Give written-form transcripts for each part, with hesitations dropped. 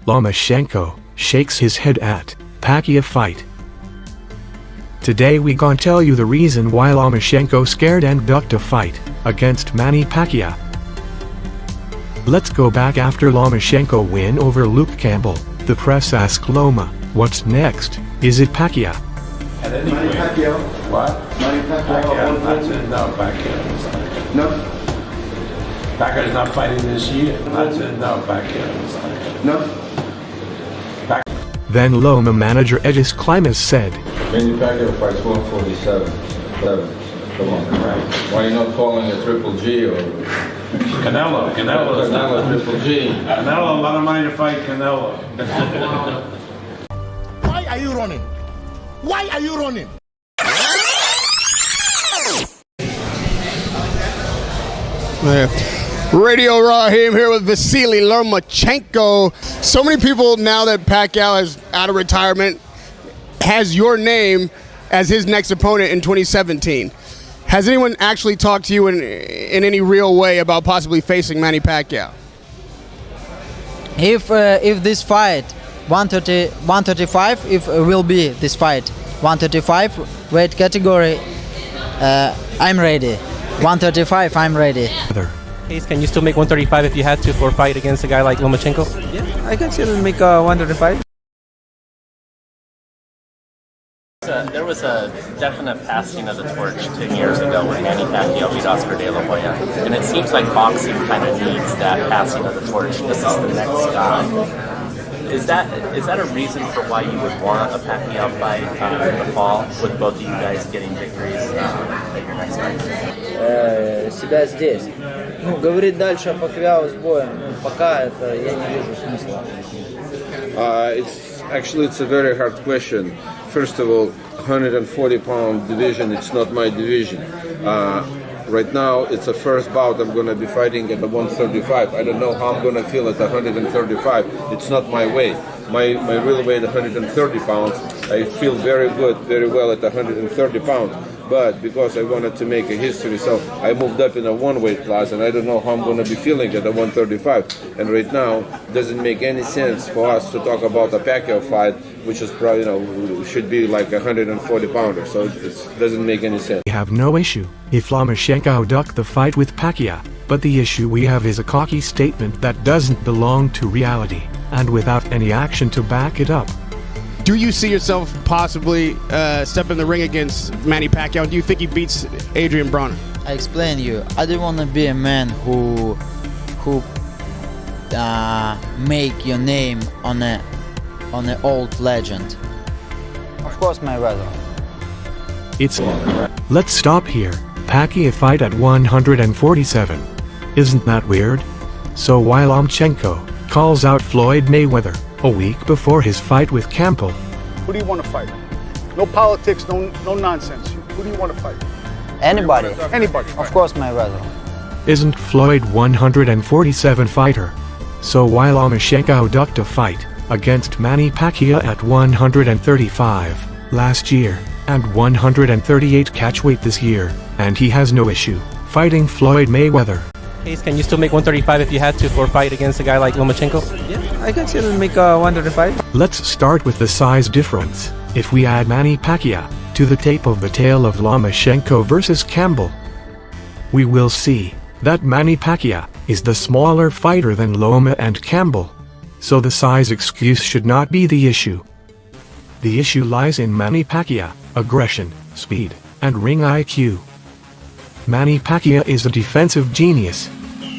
Lomachenko shakes his head at Pacquiao fight. Today we gon' tell you the reason why Lomachenko scared and ducked a fight against Manny Pacquiao. Let's go back after Lomachenko win over Luke Campbell. The press asked Loma, what's next? Is it Pacquiao? Manny Pacquiao. What? Manny Pacquiao. No, Pacquiao. No. Pacquiao's not fighting this year. No, Pacquiao. No. Then Loma manager Edis Klimas said, Manny Pacquiao fights 147. Come on, right? Why are you not calling it Triple G or Canelo Triple G? Canelo, a lot of money to fight Canelo. Why are you running? Why are you running? Radio Raheem here with Vasyl Lomachenko. So many people, now that Pacquiao is out of retirement, has your name as his next opponent in 2017. Has anyone actually talked to you in any real way about possibly facing Manny Pacquiao? If this fight 135, if will be this fight 135 weight category, I'm ready. 135, I'm ready. Can you still make 135 if you had to for a fight against a guy like Lomachenko? Yeah, I can still make 135. There was a definite passing of the torch 10 years ago when Manny Pacquiao beat Oscar De La Hoya, and it seems like boxing kind of needs that passing of the torch. This is the next guy. Is that a reason for why you would want a Pacquiao fight in the fall, with both of you guys getting victories at your next fight? Себя здесь. Говорить дальше о Пакьяо с боем, пока это я не вижу смысла. It's a very hard question. First of all, 140-pound division, it's not my division. Right now, it's the first bout I'm going to be fighting at the 135. I don't know how I'm going to feel at 135. It's not my weight. My real weight, 130 pounds. I feel very good, very well at 130 pounds. But because I wanted to make a history, so I moved up in a one weight class, and I don't know how I'm going to be feeling at the 135. And right now, it doesn't make any sense for us to talk about a Pacquiao fight, which is probably, should be like 140 pounder. So it doesn't make any sense. We have no issue if Lomachenko ducked the fight with Pacquiao, but the issue we have is a cocky statement that doesn't belong to reality, and without any action to back it up. Do you see yourself possibly step in the ring against Manny Pacquiao? Do you think he beats Adrian Broner? I explain you. I don't want to be a man who make your name on an old legend. Of course, Mayweather. Let's stop here. Pacquiao fight at 147. Isn't that weird? So while Lomachenko calls out Floyd Mayweather a week before his fight with Campbell. Who do you want to fight? No politics, no nonsense. Who do you want to fight? Anybody. Anybody. Of course, Mayweather. Isn't Floyd 147 fighter? So while Lomachenko ducked a fight against Manny Pacquiao at 135 last year and 138 catchweight this year, and he has no issue fighting Floyd Mayweather. Can you still make 135 if you had to for a fight against a guy like Lomachenko? Yeah, I can still make 135. Let's start with the size difference. If we add Manny Pacquiao to the tape of the tale of Lomachenko versus Campbell, we will see that Manny Pacquiao is the smaller fighter than Loma and Campbell. So the size excuse should not be the issue. The issue lies in Manny Pacquiao, aggression, speed, and ring IQ. Manny Pacquiao is a defensive genius.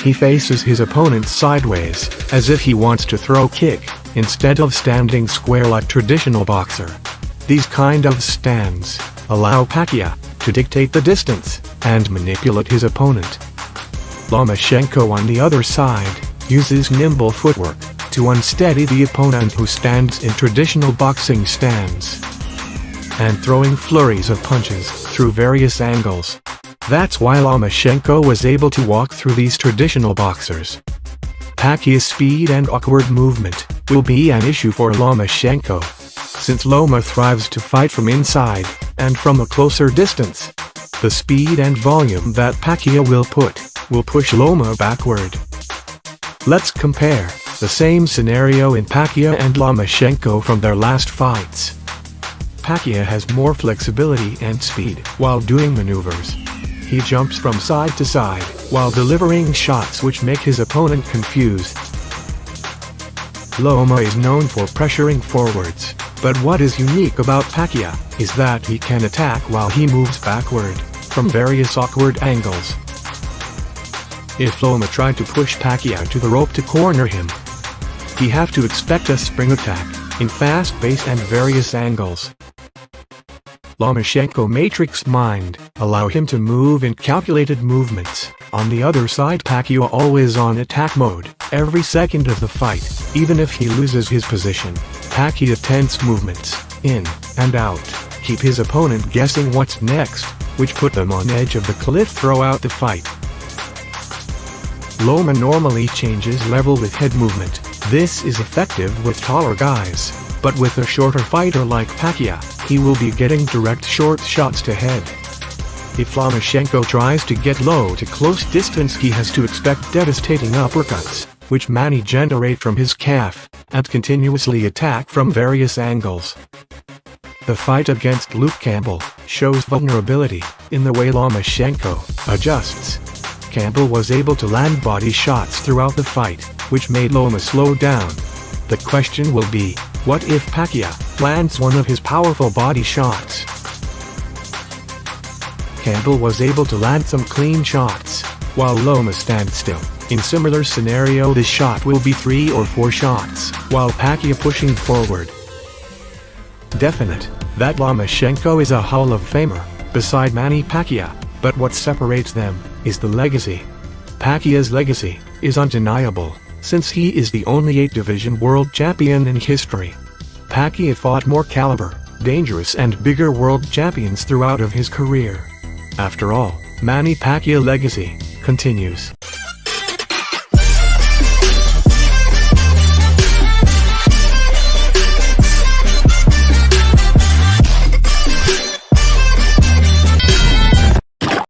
He faces his opponent sideways, as if he wants to throw kick, instead of standing square like traditional boxer. These kind of stands allow Pacquiao to dictate the distance and manipulate his opponent. Lomachenko on the other side uses nimble footwork to unsteady the opponent who stands in traditional boxing stands, and throwing flurries of punches through various angles. That's why Lomachenko was able to walk through these traditional boxers. Pacquiao's speed and awkward movement will be an issue for Lomachenko, since Loma thrives to fight from inside and from a closer distance. The speed and volume that Pacquiao will push Loma backward. Let's compare The same scenario in Pacquiao and Lomachenko from their last fights. Pacquiao has more flexibility and speed while doing maneuvers. He jumps from side to side while delivering shots which make his opponent confused. Loma is known for pressuring forwards, but what is unique about Pacquiao is that he can attack while he moves backward from various awkward angles. If Loma tried to push Pacquiao to the rope to corner him, he have to expect a spring attack in fast pace and various angles. Lomachenko matrix mind allow him to move in calculated movements. On the other side, Pacquiao always on attack mode every second of the fight, even if he loses his position. Pacquiao tense movements in and out keep his opponent guessing what's next, which put them on edge of the cliff throughout the fight. Loma normally changes level with head movement. This is effective with taller guys, but with a shorter fighter like Pacquiao, he will be getting direct short shots to head. If Lomachenko tries to get low to close distance, he has to expect devastating uppercuts, which Manny generate from his calf, and continuously attack from various angles. The fight against Luke Campbell shows vulnerability in the way Lomachenko adjusts. Campbell was able to land body shots throughout the fight, which made Loma slow down. The question will be, what if Pacquiao lands one of his powerful body shots? Campbell was able to land some clean shots, while Loma stands still. In similar scenario, the shot will be 3 or 4 shots, while Pacquiao pushing forward. Definite that Lomachenko is a Hall of Famer, beside Manny Pacquiao, but what separates them is the legacy. Pacquiao's legacy is undeniable, since he is the only 8-division world champion in history. Pacquiao fought more caliber, dangerous and bigger world champions throughout of his career. After all, Manny Pacquiao's legacy continues.